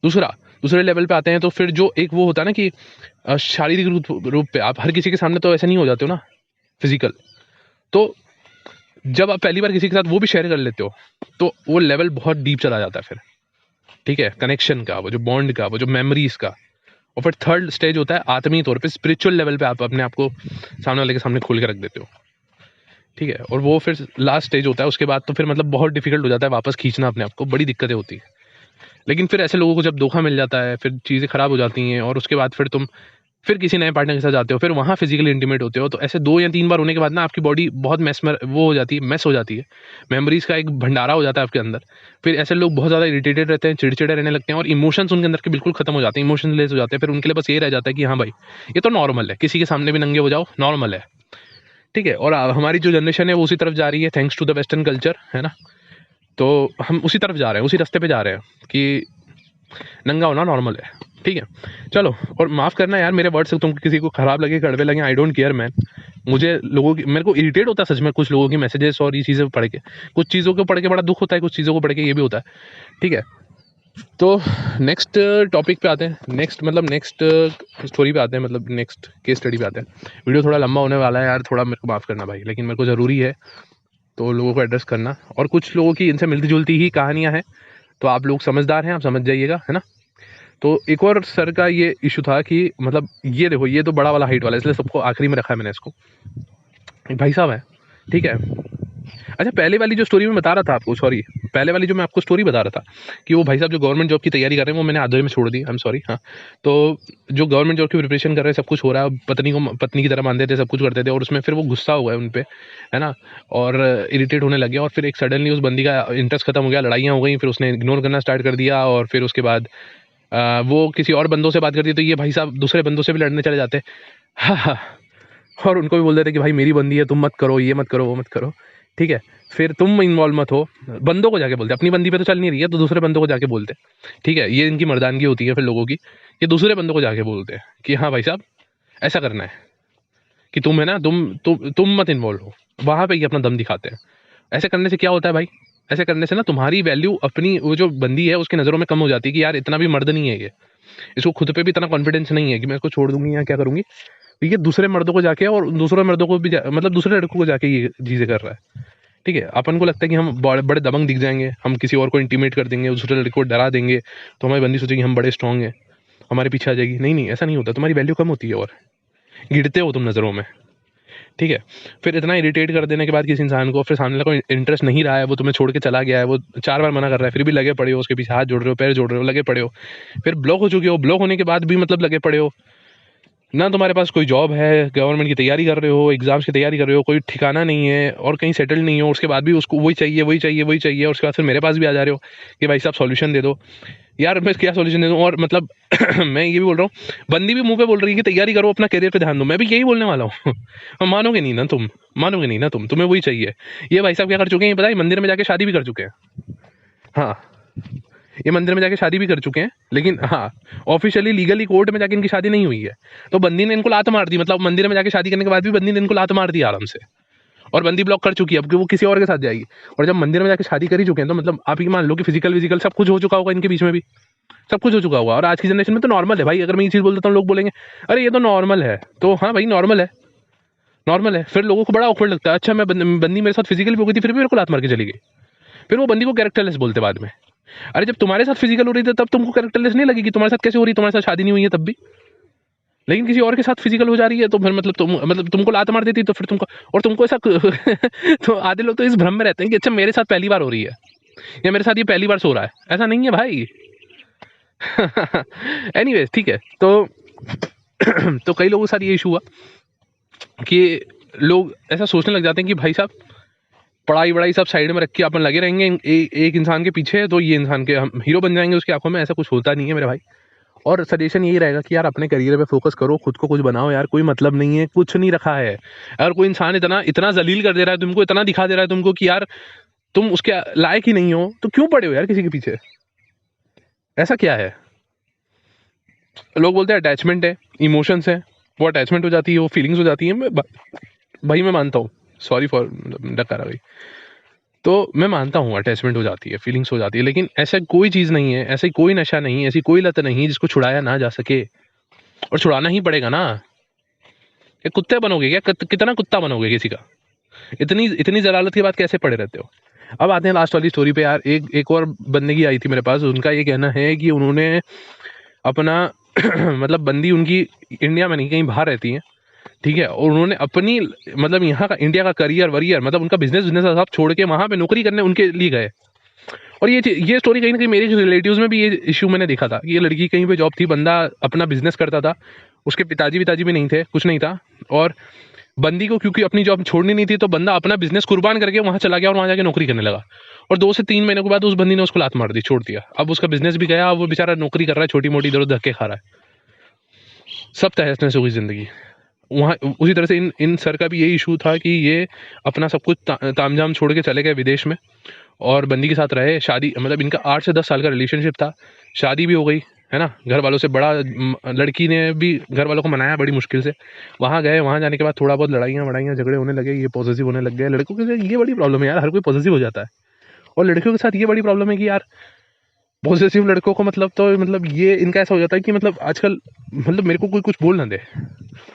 दूसरा, दूसरे लेवल पे आते हैं तो फिर जो एक वो होता है ना कि शारीरिक रूप पे आप हर किसी के सामने तो ऐसे नहीं हो जाते हो ना फिजिकल, तो जब आप पहली बार किसी के साथ वो भी शेयर कर लेते हो तो वो लेवल बहुत डीप चला जाता है फिर, ठीक है, कनेक्शन का, वो जो बॉन्ड का, वो जो मेमोरीज का। और फिर थर्ड स्टेज होता है आत्मीय तौर पे, स्पिरिचुअल लेवल पे आप अपने आप को सामने वाले के सामने खोल के रख देते हो, ठीक है। और वो फिर लास्ट स्टेज होता है, उसके बाद तो फिर मतलब बहुत डिफिकल्ट हो जाता है वापस खींचना अपने आप को, बड़ी दिक्कतें होती है। लेकिन फिर ऐसे लोगों को जब धोखा मिल जाता है, फिर चीज़ें खराब हो जाती हैं, और उसके बाद फिर तुम फिर किसी नए पार्टनर के साथ जाते हो, फिर वहाँ फिजिकली इंटीमेट होते हो, तो ऐसे 2 या 3 बार होने के बाद ना आपकी बॉडी बहुत वो हो जाती है, मेस हो जाती है, मेमोरीज का एक भंडारा हो जाता है आपके अंदर। फिर ऐसे लोग बहुत ज़्यादा इरिटेटेड रहते हैं, चिड़चिड़े रहने लगते हैं, और इमोशंस उनके अंदर के बिल्कुल खत्म हो जाते हैं, इमोशनलेस हो जाते हैं। फिर उनके लिए बस ये रह जाता है कि हाँ भाई ये तो नॉर्मल है, किसी के सामने भी नंगे हो जाओ, नॉर्मल है, ठीक है। और हमारी जो जनरेशन है वो उसी तरफ जा रही है, thanks to the western culture, है ना। तो हम उसी तरफ जा रहे हैं, उसी रास्ते पे जा रहे हैं कि नंगा होना नॉर्मल है, ठीक है। चलो, और माफ़ करना यार मेरे वर्ड से तुम किसी को खराब लगे, कड़वे लगे, आई डोंट केयर मैन। मुझे लोगों की, मेरे को इरिटेट होता है सच में कुछ लोगों की मैसेजेस और ये चीज़ें पढ़ के, कुछ चीज़ों को पढ़ के बड़ा दुख होता है, कुछ चीज़ों को पढ़ के ये भी होता है, ठीक है। तो नेक्स्ट टॉपिक पे आते हैं, नेक्स्ट स्टोरी पे आते हैं, मतलब नेक्स्ट केस स्टडी पे आते हैं। वीडियो थोड़ा लंबा होने वाला है यार, थोड़ा मेरे को माफ़ करना भाई, लेकिन मेरे को ज़रूरी है तो लोगों को एड्रेस करना, और कुछ लोगों की इनसे मिलती जुलती ही कहानियाँ हैं, तो आप लोग समझदार हैं, आप समझ जाइएगा, है ना। तो एक और सर का ये इशू था कि मतलब ये देखो, ये तो बड़ा वाला हाइट वाला है, इसलिए सबको आखिरी में रखा है मैंने इसको। एक भाई साहब है, ठीक है, अच्छा, पहले वाली जो स्टोरी मैं बता रहा था आपको, सॉरी, पहले वाली जो मैं आपको स्टोरी बता रहा था कि वो भाई साहब जो गवर्नमेंट जॉब की तैयारी कर रहे हैं, वो मैंने आधे में छोड़ दी, आई एम सॉरी। हाँ, तो जो गवर्नमेंट जॉब की प्रिपरेशन कर रहे हैं, सब कुछ हो रहा है, पत्नी की तरह मानते थे, सब कुछ करते थे, और उसमें फिर वो गुस्सा हुआ है उन पे, है ना, और इरिटेट होने लग गया, और फिर एक सडनली उस बंदी का इंटरेस्ट खत्म हो गया, लड़ाइयाँ हो गई, फिर उसने इग्नोर करना स्टार्ट कर दिया, और फिर उसके बाद वो किसी और बंदों से बात करती है, तो ये भाई साहब दूसरे बंदों से भी लड़ने चले जाते हैं। हाँ, हाँ। और उनको भी बोल देते कि भाई मेरी बंदी है, तुम मत करो, ये मत करो, वो मत करो, ठीक है। फिर तुम इन्वॉल्व मत हो, बंदों को जाके बोलते, अपनी बंदी पे तो चल नहीं रही है तो दूसरे बंदों को जाके बोलते, ठीक है। ये इनकी मर्दानगी होती है फिर लोगों की, ये दूसरे बंदों को जाके बोलते हैं कि हाँ भाई साहब ऐसा करना है, कि तुम है ना, तुम मत इन्वॉल्व हो, वहां पे ये अपना दम दिखाते हैं। ऐसे करने से क्या होता है भाई, ऐसे करने से ना तुम्हारी वैल्यू अपनी वो जो बंदी है उसकी नज़रों में कम हो जाती है कि यार इतना भी मर्द नहीं है ये, इसको खुद पे भी इतना कॉन्फिडेंस नहीं है कि मैं इसको छोड़ दूंगी या क्या करूंगी। तो ये दूसरे मर्दों को जाके, और दूसरे मर्दों को भी मतलब दूसरे लड़कों को जाके ये चीज़ें कर रहा है, ठीक है। अपन को लगता है कि हम बड़े बड़े दबंग दिख जाएंगे, हम किसी और को इंटीमेट कर देंगे, दूसरे लड़के को डरा देंगे, तो हमारी बंदी सोचेगी हम बड़े स्ट्रांग हैं, हमारे पीछे आ जाएगी। नहीं नहीं, ऐसा नहीं होता, तुम्हारी वैल्यू कम होती है और गिरते हो तुम नज़रों में, ठीक है। फिर इतना इरिटेट कर देने के बाद किसी इंसान को, फिर सामने वाला को इंटरेस्ट नहीं रहा है, वो तुम्हें छोड़ के चला गया है, वो 4 बार मना कर रहा है, फिर भी लगे पड़े हो उसके पीछे, हाथ जोड़ रहे हो, पैर जोड़ रहे हो, लगे पड़े हो। फिर ब्लॉक हो चुके हो, ब्लॉक होने के बाद भी मतलब लगे पड़े हो ना, तुम्हारे पास कोई जॉब है, गवर्नमेंट की तैयारी कर रहे हो, एग्जाम्स की तैयारी कर रहे हो, कोई ठिकाना नहीं है और कहीं सेटल नहीं हो, उसके बाद भी उसको वही चाहिए, वही चाहिए, वही चाहिए, और उसके बाद फिर मेरे पास भी आ जा रहे हो कि भाई साहब सॉल्यूशन दे दो। यार मैं क्या सॉल्यूशन दे दूँ, और मतलब मैं ये भी बोल रहा हूँ, बंदी भी मुंह पे बोल रही है कि तैयारी करो, अपना करियर पे ध्यान दो, मैं भी यही बोलने वाला हूँ। और मानोगे नहीं ना तुम, मानोगे नहीं ना तुम, तुम्हें वही चाहिए। ये भाई साहब क्या कर चुके हैं, ये पता है, मंदिर में जाके शादी भी कर चुके हैं। हाँ, ये मंदिर में जाके शादी भी कर चुके हैं, लेकिन हाँ, ऑफिशियली लीगली कोर्ट में जाके इनकी शादी नहीं हुई है। तो बंदी ने इनको लात मार दी, मतलब मंदिर में जाके शादी करने के बाद भी बंदी ने इनको लात मार दी आराम से, और बंदी ब्लॉक कर चुकी है अब कि वो किसी और के साथ जाएगी। और जब मंदिर में जाके शादी कर ही चुके हैं, तो मतलब आप ये मान लो कि फिजिकल विजिकल सब कुछ हो चुका होगा इनके बीच में भी, सब कुछ हो चुका होगा। और आज की जनरेशन में तो नॉर्मल है भाई, अगर मैं ये चीज़ बोल देता हूँ लोग बोलेंगे अरे ये तो नॉर्मल है, तो हाँ भाई नॉर्मल है, नॉर्मल है। फिर लोगों को बड़ा ऑकवर्ड लगता है, अच्छा मैं बंदी मेरे साथ फिजिकल भी हो गई थी फिर भी मेरे को लात मार के चली गई, फिर वो बंदी को कैरेक्टरलेस बोलते बाद में। अरे जब तुम्हारे साथ फिजिकल हो रही थी तब तुमको कैरेक्टरलेस नहीं लगेगी, तुम्हारे साथ कैसे हो रही है, तुम्हारे साथ शादी नहीं हुई है तब भी। लेकिन किसी और के साथ फिजिकल हो जा रही है तो फिर मतलब तुमको लात मार देती, तो फिर तुमको, और तुमको ऐसा तो आधे लोग तो इस भ्रम में रहते हैं कि अच्छा मेरे साथ पहली बार हो रही है, या मेरे साथ ये पहली बार सो रहा है, ऐसा नहीं है भाई। एनीवेज ठीक है, तो तो कई लोगों के साथ ये इशू हुआ कि लोग ऐसा सोचने लग जाते हैं कि भाई साहब पढ़ाई वढ़ाई सब साइड में रख के अपन लगे रहेंगे एक इंसान के पीछे, तो ये इंसान के हम हीरो बन जाएंगे उसकी आंखों में। ऐसा कुछ होता नहीं है मेरे भाई। और सजेशन यही रहेगा कि यार अपने करियर पे फोकस करो, खुद को कुछ बनाओ यार, कोई मतलब नहीं है, कुछ नहीं रखा है। अगर कोई इंसान इतना इतना जलील कर दे रहा है तुमको, इतना दिखा दे रहा है तुमको कि यार तुम उसके लायक ही नहीं हो, तो क्यों पड़े हो यार किसी के पीछे, ऐसा क्या है। लोग बोलते हैं अटैचमेंट है, इमोशंस है, वो अटैचमेंट हो जाती है, वो फीलिंग्स हो जाती है। भाई मैं मानता हूँ, सॉरी फॉर डकारा भाई, तो मैं मानता हूँ अटैचमेंट हो जाती है, फीलिंग्स हो जाती है, लेकिन ऐसा कोई चीज़ नहीं है, ऐसी कोई नशा नहीं है, ऐसी कोई लत नहीं है जिसको छुड़ाया ना जा सके। और छुड़ाना ही पड़ेगा ना। ये कुत्ते बनोगे क्या, कितना कुत्ता बनोगे किसी का, इतनी इतनी जलालत के बाद कैसे पड़े रहते हो। अब आते हैं लास्ट वाली स्टोरी पे यार। एक और बंदे की आई थी मेरे पास, उनका ये कहना है कि उन्होंने अपना मतलब बंदी उनकी इंडिया में नहीं कहीं बाहर रहती है, ठीक है, और उन्होंने अपनी मतलब यहाँ का इंडिया का करियर वरियर, मतलब उनका बिजनेस बिजनेस सब छोड़ के वहाँ पे नौकरी करने उनके लिए गए। और ये स्टोरी कहीं ना कहीं मेरे रिलेटिव्स में भी ये इशू मैंने देखा था कि ये लड़की कहीं पे जॉब थी, बंदा अपना बिजनेस करता था, उसके पिताजी पिताजी भी नहीं थे, कुछ नहीं था, और बंदी को क्योंकि अपनी जॉब छोड़नी नहीं थी तो बंदा अपना बिजनेस कुर्बान करके वहाँ चला गया और वहाँ जाके नौकरी करने लगा। और 2 से 3 महीने के बाद उस बंदी ने उसको लात मार दी, छोड़ दिया। अब उसका बिजनेस भी गया, अब वो बेचारा नौकरी कर रहा है छोटी मोटी, इधर उधर धक्के खा रहा है, सब तहस नहस हो गई जिंदगी। वहाँ उसी तरह से इन सर का भी यही इशू था कि ये अपना सब कुछ तामझाम छोड़ के चले गए विदेश में, और बंदी के साथ रहे, शादी मतलब इनका 8 से 10 साल का रिलेशनशिप था, शादी भी हो गई, है ना, घर वालों से बड़ा लड़की ने भी घर वालों को मनाया बड़ी मुश्किल से। वहाँ गए, वहाँ जाने के बाद थोड़ा बहुत लड़ाइयाँ वड़ाइयाँ झगड़े होने लगे, ये पॉजिटिव होने लग गए। लड़कों के साथ ये बड़ी प्रॉब्लम है यार, हर कोई पॉजिटिव हो जाता है, और लड़कियों के साथ ये बड़ी प्रॉब्लम है कि यार पॉजिटिव लड़कों को मतलब, तो मतलब ये इनका ऐसा हो जाता है कि मतलब आजकल मतलब मेरे को कोई कुछ बोल ना दे,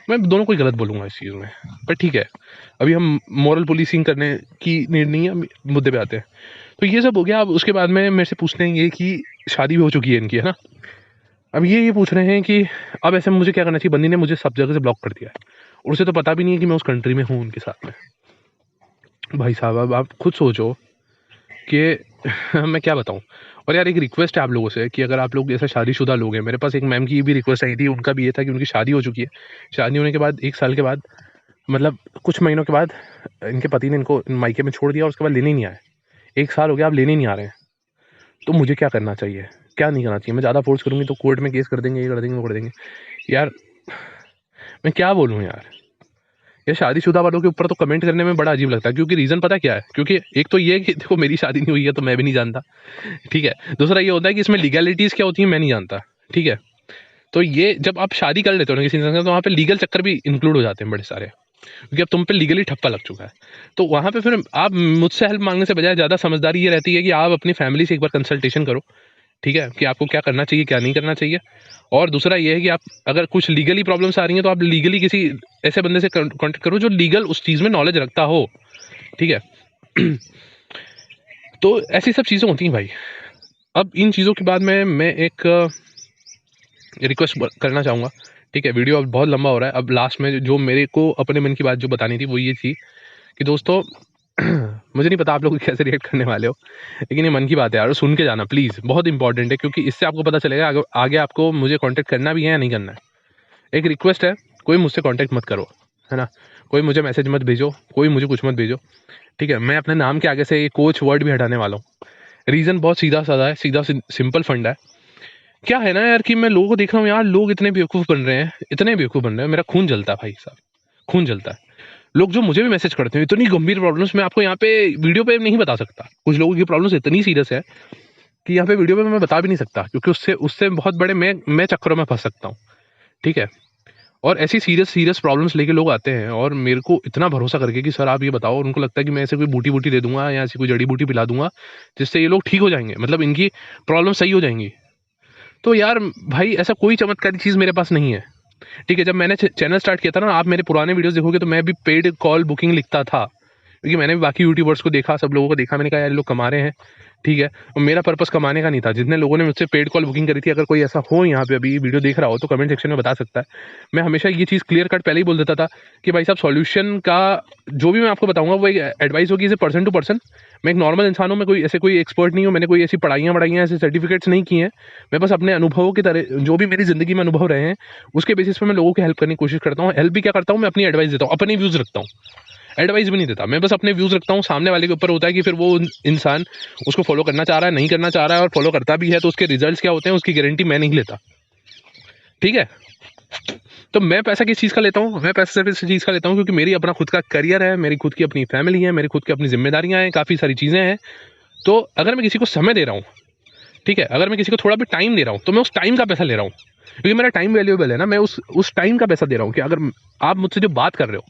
मैं दोनों को ही गलत बोलूँगा इस चीज़ में, पर ठीक है। अभी हम मॉरल पुलिसिंग करने की नीड नहीं है, मुद्दे पे आते हैं। तो ये सब हो गया। अब उसके बाद में मेरे से पूछते हैं ये कि शादी भी हो चुकी है इनकी, है ना। अब ये पूछ रहे हैं कि अब ऐसे में मुझे क्या करना चाहिए, बंदी ने मुझे सब जगह से ब्लॉक कर दिया है, और उसे तो पता भी नहीं है कि मैं उस कंट्री में हूँ उनके साथ में। भाई साहब अब आप खुद सोचो कि मैं क्या बताऊँ। और यार एक रिक्वेस्ट है आप लोगों से कि अगर आप लोग ऐसे शादीशुदा लोग हैं, मेरे पास एक मैम की भी रिक्वेस्ट आई थी, उनका भी ये था कि उनकी शादी हो चुकी है। शादी होने के बाद 1 साल के बाद, मतलब कुछ महीनों के बाद इनके पति ने इनको मायके में छोड़ दिया और उसके बाद लेने ही नहीं आए। 1 साल हो गया, आप लेने ही नहीं आ रहे हैं। तो मुझे क्या करना चाहिए? क्या नहीं करना चाहिए? मैं ज़्यादा फ़ोर्स करूँगी तो कोर्ट में केस कर देंगे, ये कर देंगे, वो कर देंगे। यार मैं क्या बोलूँ यार? ये शादीशुदा वालों के ऊपर तो कमेंट करने में बड़ा अजीब लगता है, क्योंकि रीज़न पता क्या है? क्योंकि एक तो ये है कि देखो मेरी शादी नहीं हुई है तो मैं भी नहीं जानता, ठीक है? दूसरा ये होता है कि इसमें लीगैलिटीज़ क्या होती हैं मैं नहीं जानता, ठीक है? तो ये जब आप शादी कर लेते हो ना किसी इंसान से, तो वहाँ पे लीगल चक्कर भी इंक्लूड हो जाते हैं बड़े सारे, क्योंकि अब तुम पे लीगली ठप्पा लग चुका है। तो वहाँ पे फिर आप मुझसे हेल्प माँगने से बजाय ज़्यादा समझदारी ये रहती है कि आप अपनी फैमिली से एक बार कंसल्टेशन करो, ठीक है? कि आपको क्या करना चाहिए, क्या नहीं करना चाहिए। और दूसरा ये है कि आप अगर कुछ लीगली प्रॉब्लम्स आ रही हैं तो आप लीगली किसी ऐसे बंदे से कॉन्टेक्ट करो जो लीगल उस चीज़ में नॉलेज रखता हो, ठीक है? तो ऐसी सब चीज़ें होती हैं भाई। अब इन चीज़ों के बाद मैं एक रिक्वेस्ट करना चाहूँगा, ठीक है? वीडियो अब बहुत लंबा हो रहा है। अब लास्ट में जो मेरे को अपने मन की बात जो बतानी थी वो ये थी कि दोस्तों मुझे नहीं पता आप लोग कैसे रिएक्ट करने वाले हो, लेकिन ये मन की बात है यार, सुन के जाना प्लीज़, बहुत इंपॉर्टेंट है, क्योंकि इससे आपको पता चलेगा आगे आगे आपको मुझे कांटेक्ट करना भी है या नहीं करना है। एक रिक्वेस्ट है, कोई मुझसे कांटेक्ट मत करो, है ना? कोई मुझे मैसेज मत भेजो, कोई मुझे कुछ मत भेजो, ठीक है? मैं अपने नाम के आगे से ये कोच वर्ड भी हटाने वाला हूँ। रीज़न बहुत सीधा-साधा है, सीधा सिंपल फंडा है। क्या है ना यार कि मैं लोगों को देख रहा हूँ यार, लोग इतने बेवकूफ़ बन रहे हैं, इतने बेवकूफ़ बन रहे हैं, मेरा खून जलता है भाई साहब, खून जलता है। लोग जो मुझे भी मैसेज करते हैं, इतनी गंभीर प्रॉब्लम्स मैं आपको यहाँ पे वीडियो पे नहीं बता सकता। कुछ लोगों की प्रॉब्लम्स इतनी सीरियस है कि यहाँ पे वीडियो पे मैं बता भी नहीं सकता, क्योंकि उससे उससे बहुत बड़े मैं चक्करों में फँस सकता हूँ, ठीक है? और ऐसी सीरियस सीरियस प्रॉब्लम्स लेके लोग आते हैं और मेरे को इतना भरोसा करके कि सर आप ये बताओ, और उनको लगता है कि मैं ऐसे कोई बूटी-वूटी दे दूँगा या ऐसी कोई जड़ी-बूटी पिला दूँगा, जिससे ये लोग ठीक हो जाएँगे, मतलब इनकी प्रॉब्लम सही हो जाएँगी। तो यार भाई ऐसा कोई चमत्कारी चीज़ मेरे पास नहीं है, ठीक है? जब मैंने चैनल स्टार्ट किया था ना, आप मेरे पुराने वीडियोज़ देखोगे तो मैं भी पेड कॉल बुकिंग लिखता था। क्योंकि मैंने भी बाकी यूट्यूबर्स को देखा, सब लोगों को देखा, मैंने कहा यार ये लोग कमा रहे हैं, ठीक है? और मेरा पर्पस कमाने का नहीं था। जितने लोगों ने मुझसे पेड कॉल बुकिंग करी थी, अगर कोई ऐसा हो यहाँ पे अभी वीडियो देख रहा हो तो कमेंट सेक्शन में बता सकता है। मैं हमेशा ये चीज़ क्लियर कट पहले ही बोल देता था कि भाई साहब सॉल्यूशन का जो भी मैं आपको बताऊँगा वो एक एडवाइस होगी, इसे पर्सन टू पर्सन। मैं एक नॉर्मल इंसान हूँ, मैं कोई ऐसे कोई एक्सपर्ट नहीं हूँ, मैंने कोई ऐसी पढ़ाइयाँ-वढ़ाइयाँ, ऐसे सर्टिफिकेट्स नहीं किए हैं। मैं बस अपने अनुभवों की तरह जो भी मेरी ज़िंदगी में अनुभव रहे हैं, उसके बेसिस पे मैं लोगों की हेल्प करने की कोशिश करता हूँ। हेल्प भी क्या करता हूँ, मैं अपनी एडवाइस देता हूँ, अपने व्यूज़ रखता हूँ। एडवाइस भी नहीं देता, मैं बस अपने व्यूज़ रखता हूँ, सामने वाले के ऊपर होता है कि फिर वो इंसान उसको फॉलो करना चाह रहा है, नहीं करना चाह रहा है, और फॉलो करता भी है तो उसके रिजल्ट्स क्या होते हैं उसकी गारंटी मैं नहीं लेता, ठीक है? तो मैं पैसा किस चीज़ का लेता हूँ? मैं पैसा सिर्फ इस चीज़ का लेता हूँ क्योंकि मेरी अपना खुद का करियर है, मेरी खुद की अपनी फैमिली है, मेरी खुद की अपनी ज़िम्मेदारियाँ हैं, काफ़ी सारी चीज़ें हैं। तो अगर मैं किसी को समय दे रहा हूँ, ठीक है? अगर मैं किसी को थोड़ा भी टाइम दे रहा हूँ, तो मैं उस टाइम का पैसा ले रहा हूँ। क्योंकि मेरा टाइम वैल्यूएबल है ना, मैं उस टाइम का पैसा दे रहा हूँ कि अगर आप मुझसे जो बात कर रहे हो,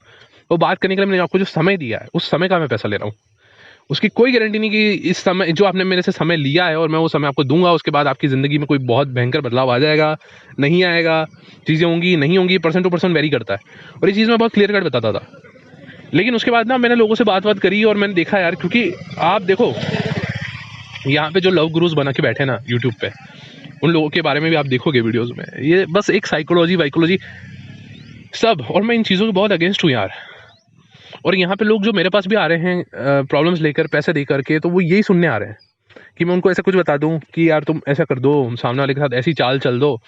वो बात करने के लिए मैंने आपको जो समय दिया है, उस समय का मैं पैसा ले रहा हूँ। उसकी कोई गारंटी नहीं कि इस समय जो आपने मेरे से समय लिया है और मैं वो समय आपको दूँगा, उसके बाद आपकी ज़िंदगी में कोई बहुत भयंकर बदलाव आ जाएगा, नहीं आएगा, चीज़ें होंगी, नहीं होंगी, पर्सन टू पर्सन वेरी करता है। और ये चीज़ मैं बहुत क्लियर कट बताता था। लेकिन उसके बाद ना मैंने लोगों से बात-वात करी और मैंने देखा यार, क्योंकि आप देखो, यहाँ पे जो लव गुरुज़ बना के बैठे हैं ना यूट्यूब पे, उन लोगों के बारे में भी आप देखोगे वीडियोज़ में। ये बस एक साइकोलॉजी वाइकोलॉजी सब, और मैं इन चीज़ों के बहुत अगेंस्ट हूँ यार। और यहाँ पे लोग जो मेरे पास भी आ रहे हैं प्रॉब्लम्स लेकर, पैसे दे करके, तो वो यही सुनने आ रहे हैं कि मैं उनको ऐसा कुछ बता दूं कि यार तुम ऐसा कर दो, सामने वाले के साथ ऐसी चाल चल दो,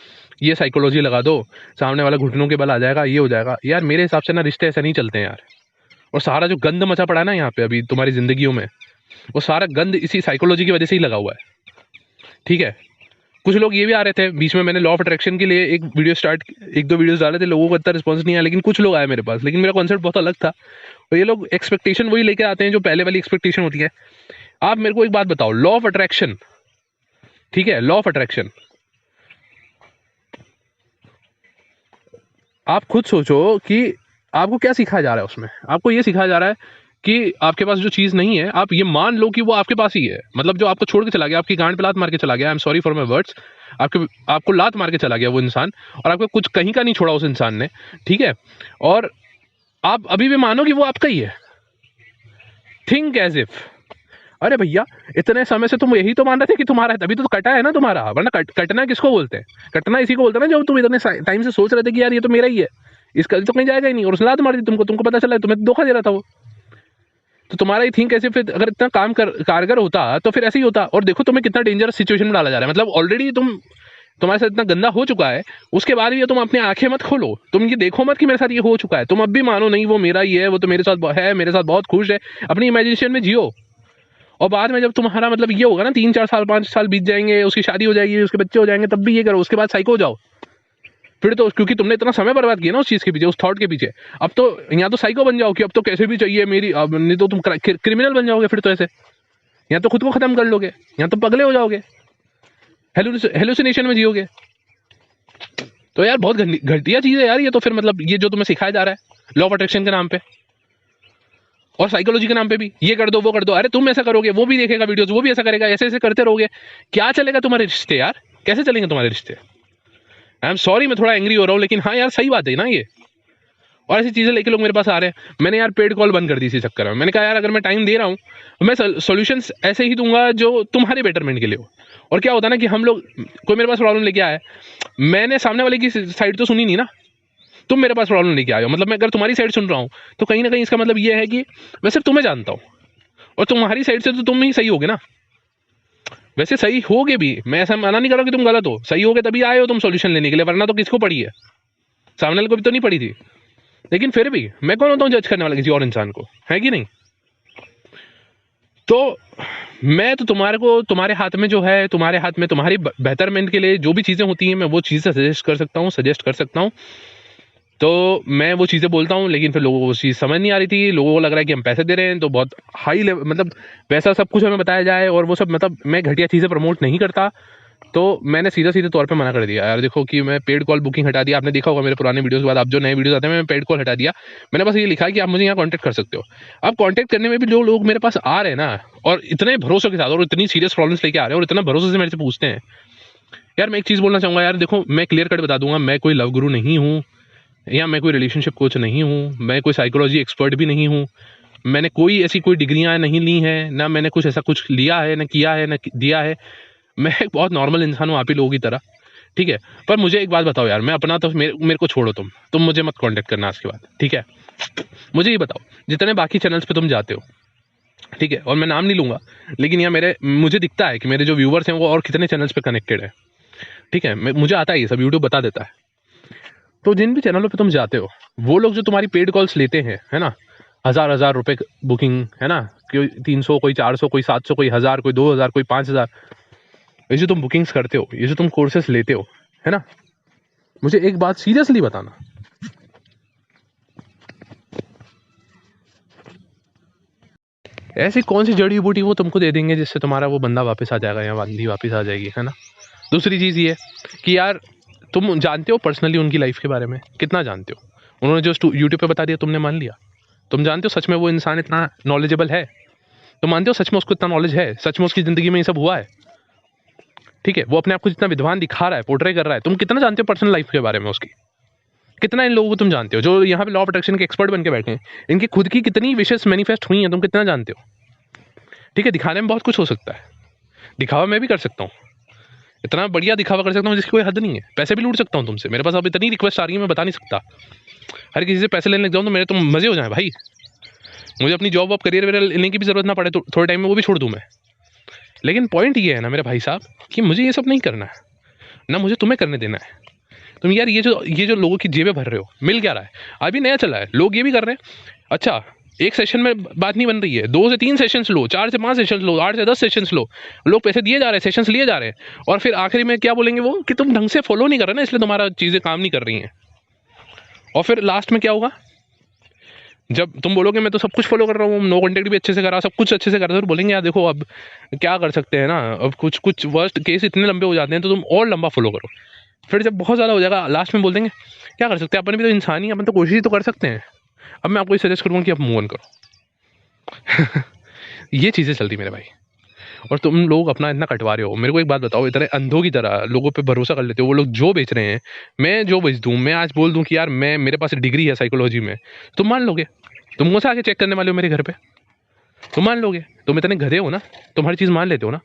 ये साइकोलॉजी लगा दो, सामने वाला घुटनों के बल आ जाएगा, ये हो जाएगा। यार मेरे हिसाब से ना रिश्ते ऐसे नहीं चलते हैं यार। और सारा जो गंद मचा पड़ा है ना यहाँ पे अभी तुम्हारी जिंदगियों में, वो सारा गंद इसी साइकोलॉजी की वजह से ही लगा हुआ है, ठीक है? कुछ लोग ये भी आ रहे थे बीच में, मैंने लॉ ऑफ अट्रैक्शन के लिए एक वीडियो स्टार्ट, एक दो वीडियोस डाले थे, लोगों को इतना रिस्पॉन्स नहीं आया, लेकिन कुछ लोग आए मेरे पास, लेकिन मेरा कॉन्सेप्ट बहुत अलग था। और ये लोग एक्सपेक्टेशन वही लेके आते हैं जो पहले वाली एक्सपेक्टेशन होती है। आप मेरे को एक बात बताओ, लॉ ऑफ अट्रैक्शन, ठीक है, लॉ ऑफ अट्रैक्शन, आप खुद सोचो कि आपको क्या सिखाया जा रहा है उसमें। आपको ये सिखाया जा रहा है कि आपके पास जो चीज़ नहीं है, आप ये मान लो कि वो आपके पास ही है। मतलब जो आपको छोड़ के चला गया, आपकी गांड पे लात मार के चला गया, आई am sorry for my words, आपके आपको लात मार के चला गया वो इंसान, और आपको कुछ कहीं का नहीं छोड़ा उस इंसान ने, ठीक है? और आप अभी भी मानो कि वो आपका ही है। थिंक एज इफ, अरे भैया इतने समय से तुम यही तो मान रहे थे कि तुम्हारा है, तभी तो कटा है ना तुम्हारा, वरना कटना किसको बोलते हैं? कटना इसी को बोलते हैं ना, जब तुम इतने टाइम से सोच रहे थे कि यार ये तो मेरा ही है, इसका तो कहीं जाएगा ही नहीं, और उसने लात मार दी तुमको, तुमको पता चला तुम्हें धोखा दे रहा था वो। तो तुम्हारा ही थिंक ऐसे फिर अगर इतना कारगर होता तो फिर ऐसे ही होता। और देखो तुम्हें कितना डेंजरस सिचुएशन में डाला जा रहा है, मतलब ऑलरेडी तुम्हारे साथ इतना गंदा हो चुका है, उसके बाद भी तुम अपनी आंखें मत खोलो, तुम ये देखो मत कि मेरे साथ ये हो चुका है, तुम अब भी मानो नहीं वो मेरा ही है, वो तो मेरे साथ है, मेरे साथ बहुत खुश है, अपनी इमेजिनेशन में जियो। और बाद में जब तुम्हारा मतलब ये होगा ना 3-4 साल 5 साल बीत जाएंगे, उसकी शादी हो जाएगी, उसके बच्चे हो जाएंगे, तब भी ये करो, उसके बाद साइको हो जाओ फिर तो, क्योंकि तुमने इतना समय बर्बाद किया ना उस चीज के पीछे, उस थॉट के पीछे। अब तो यहाँ तो साइको बन जाओ कि अब तो कैसे भी चाहिए मेरी, अब नहीं तो तुम क्रिमिनल बन जाओगे फिर तो ऐसे, यहाँ तो खुद को खत्म कर लोगे, यहाँ तो पगले हो जाओगे, हेलुसिनेशन में जियोगे। तो यार बहुत घटिया चीज है यार ये तो, फिर मतलब ये जो तुम्हें सिखाया जा रहा है लॉ ऑफ अट्रैक्शन के नाम पे और साइकोलॉजी के नाम पे भी, ये कर दो वो कर दो, अरे तुम ऐसा करोगे वो भी देखेगा वीडियोस, वो भी ऐसा करेगा, ऐसे ऐसे करते रहोगे, क्या चलेगा तुम्हारे रिश्ते यार, कैसे चलेंगे तुम्हारे रिश्ते। आई एम सॉरी मैं थोड़ा एंग्री हो रहा हूँ, लेकिन हाँ यार सही बात है ना ये। और ऐसी चीजें लेके लोग मेरे पास आ रहे हैं, मैंने यार पेड कॉल बंद कर दी इसी चक्कर में। मैंने कहा यार अगर मैं टाइम दे रहा हूँ मैं सॉल्यूशंस ऐसे ही दूंगा जो तुम्हारे बेटरमेंट के लिए हो। और क्या होता है ना कि हम लोग, कोई मेरे पास प्रॉब्लम लेके आया है, मैंने सामने वाले की साइड तो सुनी नहीं ना, तुम मेरे पास प्रॉब्लम लेके आए हो, मतलब मैं अगर तुम्हारी साइड सुन रहा हूँ तो कहीं ना कहीं इसका मतलब ये है कि मैं सिर्फ तुम्हें जानता हूँ, और तुम्हारी साइड से तो तुम ही सही होगे ना। वैसे सही होगे भी, मैं ऐसा मना नहीं कर रहा कि तुम गलत हो, सही होगे तभी आए हो तुम सॉल्यूशन लेने के लिए, वरना तो किसको पड़ी है, सामने वाले को भी तो नहीं पड़ी थी। लेकिन फिर भी मैं कौन होता हूँ जज करने वाला किसी और इंसान को, है कि नहीं। तो मैं तो तुम्हारे हाथ में जो है, तुम्हारे हाथ में तुम्हारी बेहतरमेंट के लिए जो भी चीज़ें होती हैं मैं वो चीज़ें सजेस्ट कर सकता हूँ। तो मैं वो चीज़ें बोलता हूँ, लेकिन फिर लोगों को वो चीज़ समझ नहीं आ रही थी, लोगों को लग रहा है कि हम पैसे दे रहे हैं तो बहुत हाई लेवल, मतलब वैसा सब कुछ हमें बताया जाए और वो सब, मतलब मैं घटिया चीज़ें प्रमोट नहीं करता। तो मैंने सीधे तौर पे मना कर दिया यार, देखो कि मैं पेड कॉल बुकिंग हटा दिया, आपने देखा होगा मेरे पुराने वीडियोस के बाद, आप जो नए वीडियोस आते हैं मैं पेड कॉल हटा दिया। मैंने बस ये लिखा है कि आप मुझे यहाँ कांटेक्ट कर सकते हो। अब कांटेक्ट करने में भी जो लोग मेरे पास आ रहे हैं ना, और इतने भरोसे के साथ और इतनी सीरियस प्रॉब्लम्स लेके आ रहे हैं और इतना भरोसे से मेरे से पूछते हैं, यार मैं एक चीज़ बोलना चाहूँगा यार, देखो मैं क्लियर कट बता दूंगा, मैं कोई लव गुरु नहीं हूँ, या मैं कोई रिलेशनशिप कोच नहीं हूँ, मैं कोई साइकोलॉजी एक्सपर्ट भी नहीं हूँ, मैंने कोई डिग्रियाँ नहीं ली हैं, ना मैंने कुछ ऐसा कुछ लिया है, ना किया है, ना दिया है। मैं एक बहुत नॉर्मल इंसान हूँ आप ही लोगों की तरह, ठीक है। पर मुझे एक बात बताओ यार, मैं अपना तो मेरे को छोड़ो, तुम मुझे मत कांटेक्ट करना आज के बाद, ठीक है। मुझे ये बताओ, जितने बाकी चैनल्स पे तुम जाते हो, ठीक है, और मैं नाम नहीं लूंगा, लेकिन यार मुझे दिखता है कि मेरे जो व्यूवर्स हैं वो और कितने चैनल्स पे कनेक्टेड है, ठीक है, मुझे आता है ये सब, यूट्यूब बता देता है। तो जिन भी चैनलों पे तुम जाते हो, वो लोग जो तुम्हारी पेड कॉल्स लेते हैं, है ना, 1000 रुपए बुकिंग, है ना, कोई 300, कोई 400, कोई 700, कोई 1000, कोई 2000, कोई 5000, ये जो तुम बुकिंग्स करते हो, ये जो तुम कोर्सेस लेते हो, है ना, मुझे एक बात सीरियसली बताना, ऐसी कौन सी जड़ी बूटी वो तुमको दे देंगे जिससे तुम्हारा वो बंदा वापस आ जाएगा या बंदी वापस आ जाएगी, है ना। दूसरी चीज़ ये कि यार तुम जानते हो पर्सनली उनकी लाइफ के बारे में, कितना जानते हो, उन्होंने जो यूट्यूब पे बता दिया तुमने मान लिया, तुम जानते हो सच में वो इंसान इतना नॉलेजेबल है, तुम मानते हो सच में उसको इतना नॉलेज है, सच में उसकी ज़िंदगी में ये सब हुआ है, ठीक है, वो अपने आप को जितना विद्वान दिखा रहा है, पोर्ट्रे कर रहा है, तुम कितना जानते हो पर्सनल लाइफ के बारे में उसकी, कितना इन लोगों को तुम जानते हो जो यहाँ पे लॉ ऑफ अट्रैक्शन के एक्सपर्ट बन के बैठे हैं, इनकी खुद की कितनी विशेष मैनिफेस्ट हुई हैं तुम कितना जानते हो, ठीक है। दिखाने में बहुत कुछ हो सकता है, दिखावा मैं भी कर सकता हूँ, इतना बढ़िया दिखावा कर सकता हूँ जिसकी कोई हद नहीं है, पैसे भी लूट सकता हूँ तुमसे, मेरे पास अब इतनी रिक्वेस्ट आ रही है मैं बता नहीं सकता, हर किसी से पैसे लेने लग जाऊँ तो मेरे तो मजे हो जाए भाई, मुझे अपनी जॉब वॉब करियर वेरियर लेने की भी जरूरत ना पड़े तो थोड़े टाइम में वो भी छोड़ दूँ मैं। लेकिन पॉइंट ये है ना मेरे भाई साहब कि मुझे ये सब नहीं करना है, ना मुझे तुम्हें करने देना है। तुम यार ये जो लोगों की जेबें भर रहे हो, मिल क्या रहा है, अभी नया चला है, लोग ये भी कर रहे हैं, अच्छा एक सेशन में बात नहीं बन रही है, 2 से 3 सेशंस लो, 4 से 5 सेशंस लो, 8 से 10 सेशंस लो, लोग पैसे दिए जा रहे हैं, सेशंस लिए जा रहे हैं, और फिर आखिरी में क्या बोलेंगे वो कि तुम ढंग से फॉलो नहीं कर रहे ना, इसलिए तुम्हारा चीज़ें काम नहीं कर रही हैं। और फिर लास्ट में क्या होगा, जब तुम बोलोगे मैं तो सब कुछ फॉलो कर रहा हूँ, नो कॉन्टेक्ट भी अच्छे से करा, सब कुछ अच्छे से करा, तो बोलेंगे यार देखो अब क्या कर सकते हैं ना, अब कुछ कुछ वर्स्ट केस इतने लंबे हो जाते हैं तो तुम और लंबा फॉलो करो। फिर जब बहुत ज़्यादा हो जाएगा लास्ट में बोल देंगे क्या कर सकते हैं, अपन भी तो इंसान ही, अपन तो कोशिश तो कर सकते हैं। अब मैं आपको सजेस्ट करूँगा कि आप मूव ऑन करो। ये चीज़ें चलती मेरे भाई, और तुम लोग अपना इतना कटवा रहे हो। मेरे को एक बात बताओ, इतने अंधों की तरह लोगों पे भरोसा कर लेते हो, वो लोग जो बेच रहे हैं, मैं जो बेच दूँ, मैं आज बोल दूँ कि यार मैं मेरे पास डिग्री है साइकोलॉजी में, तुम मान लोगे? तुम मुझसे आके चेक करने वाले हो मेरे घर पे, तुम मान लोगे? तुम इतने गधे हो ना, तुम हर चीज़ मान लेते हो ना,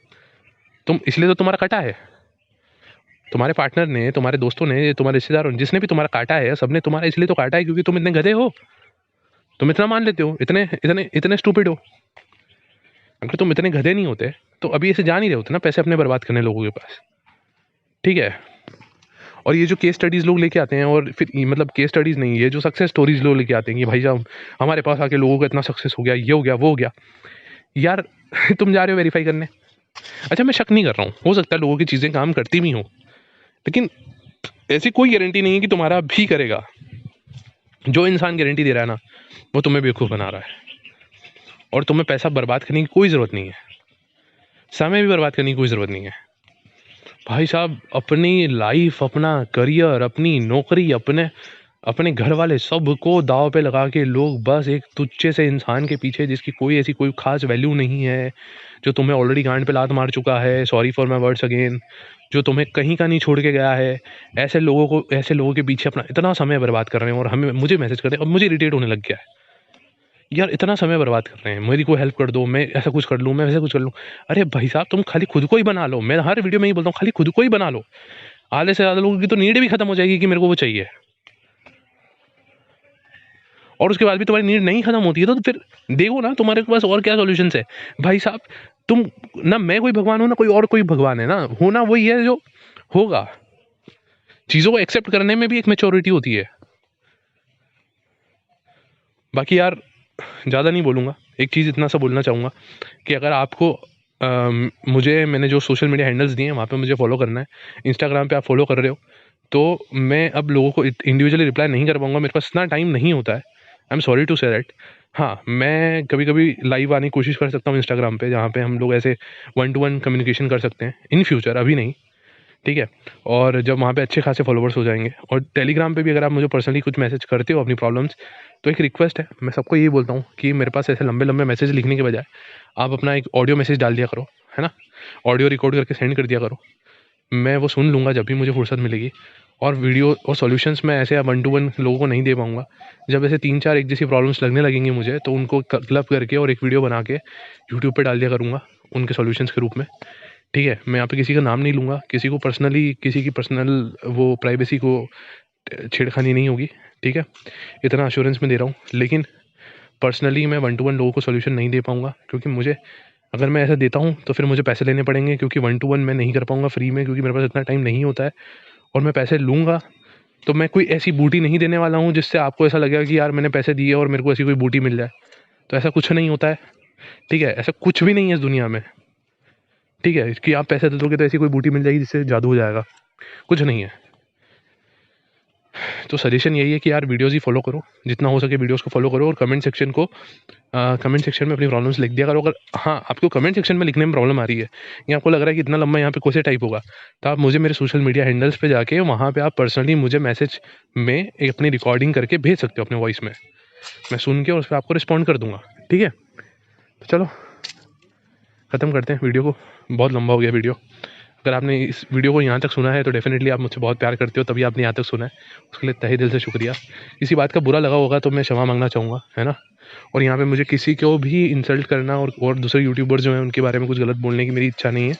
तुम इसलिए तो तुम्हारा कटा है, तुम्हारे पार्टनर ने, तुम्हारे दोस्तों ने, तुम्हारे रिश्तेदारों ने, जिसने भी तुम्हारा काटा है, सबने तुम्हारा इसलिए तो काटा है क्योंकि तुम इतने गधे हो। तुम इतना मान लेते हो, इतने इतने इतने स्टूपिड हो। अगर तुम इतने गधे नहीं होते तो अभी ऐसे जा नहीं रहे होते ना पैसे अपने बर्बाद करने लोगों के पास, ठीक है। और ये जो केस स्टडीज़ लोग लेके आते हैं, और फिर मतलब केस स्टडीज़ नहीं, ये जो सक्सेस स्टोरीज लोग लेके आते हैं कि भाई साहब हमारे पास आके लोगों का इतना सक्सेस हो गया, ये हो गया, वो हो गया, यार तुम जा रहे हो वेरीफाई करने। अच्छा, मैं शक नहीं कर रहा हूँ, हो सकता है लोगों की चीज़ें काम करती भी हों, लेकिन ऐसी कोई गारंटी नहीं है कि तुम्हारा भी करेगा। जो इंसान गारंटी दे रहा है ना, वो तुम्हें बेवकूफ़ बना रहा है। और तुम्हें पैसा बर्बाद करने की कोई ज़रूरत नहीं है, समय भी बर्बाद करने की कोई ज़रूरत नहीं है। भाई साहब अपनी लाइफ, अपना करियर, अपनी नौकरी, अपने अपने घर वाले सबको दाव पे लगा के लोग बस एक तुच्छे से इंसान के पीछे, जिसकी कोई ऐसी कोई खास वैल्यू नहीं है, जो तुम्हें ऑलरेडी गांड पे लात मार चुका है, sorry for my words again, जो तुम्हें कहीं का नहीं छोड़ के गया है, ऐसे लोगों के पीछे अपना इतना समय बर्बाद कर रहे हैं। और हमें मुझे मैसेज करते हैं, अब मुझे इरिटेट होने लग गया है, यार इतना समय बर्बाद कर रहे हैं, मेरी कोई हेल्प कर दो, मैं ऐसा कुछ कर लूँ, मैं वैसा कुछ कर लूँ। अरे भाई साहब तुम खाली खुद को ही बना लो, मैं हर वीडियो में ही बोलता हूँ खाली खुद को ही बना लो, आधे से ज़्यादा लोगों की तो नीड भी खत्म हो जाएगी कि मेरे को वो चाहिए। और उसके बाद भी तुम्हारी नीड नहीं खत्म होती है तो फिर देखो ना तुम्हारे पास और क्या सॉल्यूशन है। भाई साहब तुम ना, मैं कोई भगवान हूँ ना कोई और कोई भगवान है, ना होना वही है जो होगा। चीज़ों को एक्सेप्ट करने में भी एक मेच्योरिटी होती है। बाकी यार ज़्यादा नहीं बोलूँगा, एक चीज़ इतना सा बोलना चाहूँगा कि अगर आपको मैंने जो सोशल मीडिया हैंडल्स दिए हैं वहाँ पे मुझे फॉलो करना है, इंस्टाग्राम पे आप फॉलो कर रहे हो, तो मैं अब लोगों को इंडिविजुअली रिप्लाई नहीं कर पाऊँगा, मेरे पास इतना टाइम नहीं होता है, I am sorry to say that. हाँ, मैं कभी कभी लाइव आने की कोशिश कर सकता हूँ इंस्टाग्राम पे, जहाँ पे हम लोग ऐसे 1 to 1 कम्युनिकेशन कर सकते हैं इन फ्यूचर, अभी नहीं, ठीक है। और जब वहाँ पे अच्छे खासे फॉलोवर्स हो जाएंगे, और टेलीग्राम पे भी अगर आप मुझे पर्सनली कुछ मैसेज करते हो अपनी प्रॉब्लम्स, तो एक रिक्वेस्ट है, मैं सबको यही बोलता हूँ कि मेरे पास ऐसे लंबे लंबे मैसेज लिखने के बजाय आप अपना एक ऑडियो मैसेज डाल दिया करो, है ना, ऑडियो रिकॉर्ड करके सेंड कर दिया करो, मैं वो सुन लूँगा जब भी मुझे फुर्सत मिलेगी। और वीडियो और सॉल्यूशंस मैं ऐसे 1 to 1 लोगों को नहीं दे पाऊँगा, जब ऐसे 3-4 एक जैसी प्रॉब्लम्स लगने लगेंगी मुझे, तो उनको क्लब करके और एक वीडियो बना के यूट्यूब पे डाल दिया करूँगा उनके सॉल्यूशंस के रूप में, ठीक है। मैं यहाँ पे किसी का नाम नहीं लूँगा, किसी को पर्सनली किसी की पर्सनल वो प्राइवेसी को छेड़खानी नहीं होगी, ठीक है, इतना अश्योरेंस मैं दे रहा हूँ। लेकिन पर्सनली मैं 1 to 1 लोगों को सॉल्यूशन नहीं दे पाऊँगा, क्योंकि मुझे, अगर मैं ऐसा देता हूँ तो फिर मुझे पैसे लेने पड़ेंगे, क्योंकि 1 to 1 मैं नहीं कर पाऊँगा फ्री में, क्योंकि मेरे पास इतना टाइम नहीं होता है। और मैं पैसे लूँगा तो मैं कोई ऐसी बूटी नहीं देने वाला हूँ जिससे आपको ऐसा लगेगा कि यार मैंने पैसे दिए और मेरे को ऐसी कोई बूटी मिल जाए, तो ऐसा कुछ नहीं होता है, ठीक है, ऐसा कुछ भी नहीं है इस दुनिया में, ठीक है, कि आप पैसे दे दोगे तो ऐसी कोई बूटी मिल जाएगी जिससे जादू हो जाएगा, कुछ नहीं है। तो सजेशन यही है कि यार वीडियोज़ ही फॉलो करो, जितना हो सके वीडियोज़ को फॉलो करो, और कमेंट सेक्शन में अपनी प्रॉब्लम्स लिख दिया करो। अगर हाँ आपको कमेंट सेक्शन में लिखने में प्रॉब्लम आ रही है, या आपको लग रहा है कि इतना लंबा यहाँ पे कैसे टाइप होगा, तो आप मुझे मेरे सोशल मीडिया हैंडल्स पे जाके वहाँ पे आप पर्सनली मुझे मैसेज में एक अपनी रिकॉर्डिंग करके भेज सकते हो अपने वॉइस में, मैं सुन के और उस पर आपको रिस्पॉन्ड कर दूंगा, ठीक है। तो चलो ख़त्म करते हैं वीडियो को, बहुत लंबा हो गया वीडियो। अगर आपने इस वीडियो को यहाँ तक सुना है तो डेफिनेटली आप मुझसे बहुत प्यार करते हो, तभी आपने यहाँ तक सुना है, उसके लिए तहे दिल से शुक्रिया। किसी बात का बुरा लगा होगा तो मैं क्षमा मांगना चाहूँगा, है ना। और यहाँ पे मुझे किसी को भी इंसल्ट करना और दूसरे यूट्यूबर जो हैं उनके बारे में कुछ गलत बोलने की मेरी इच्छा नहीं है,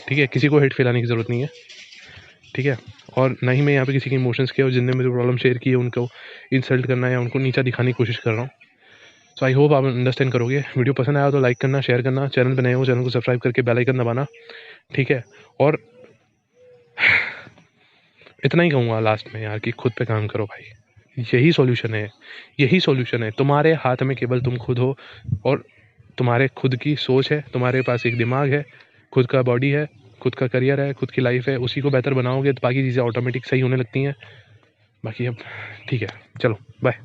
ठीक है, किसी को हेट फैलाने की ज़रूरत नहीं है, ठीक है। और ना ही मैं यहाँ पे किसी के इमोशंस के और जिनने मुझे प्रॉब्लम शेयर की है उनको इंसल्ट करना या उनको नीचा दिखाने की कोशिश कर रहा हूँ। सो आई होप आप अंडरस्टैंड करोगे। वीडियो पसंद आया तो लाइक करना, शेयर करना, चैनल पर नए हो चैनल को सब्सक्राइब करके बेल आइकन दबाना, ठीक है। और इतना ही कहूँगा लास्ट में यार कि खुद पे काम करो भाई, यही सॉल्यूशन है, यही सॉल्यूशन है। तुम्हारे हाथ में केवल तुम खुद हो, और तुम्हारे खुद की सोच है, तुम्हारे पास एक दिमाग है, खुद का बॉडी है, खुद का करियर है, खुद की लाइफ है, उसी को बेहतर बनाओगे तो बाकी चीज़ें ऑटोमेटिक सही होने लगती हैं। बाकी अब ठीक है, चलो बाय।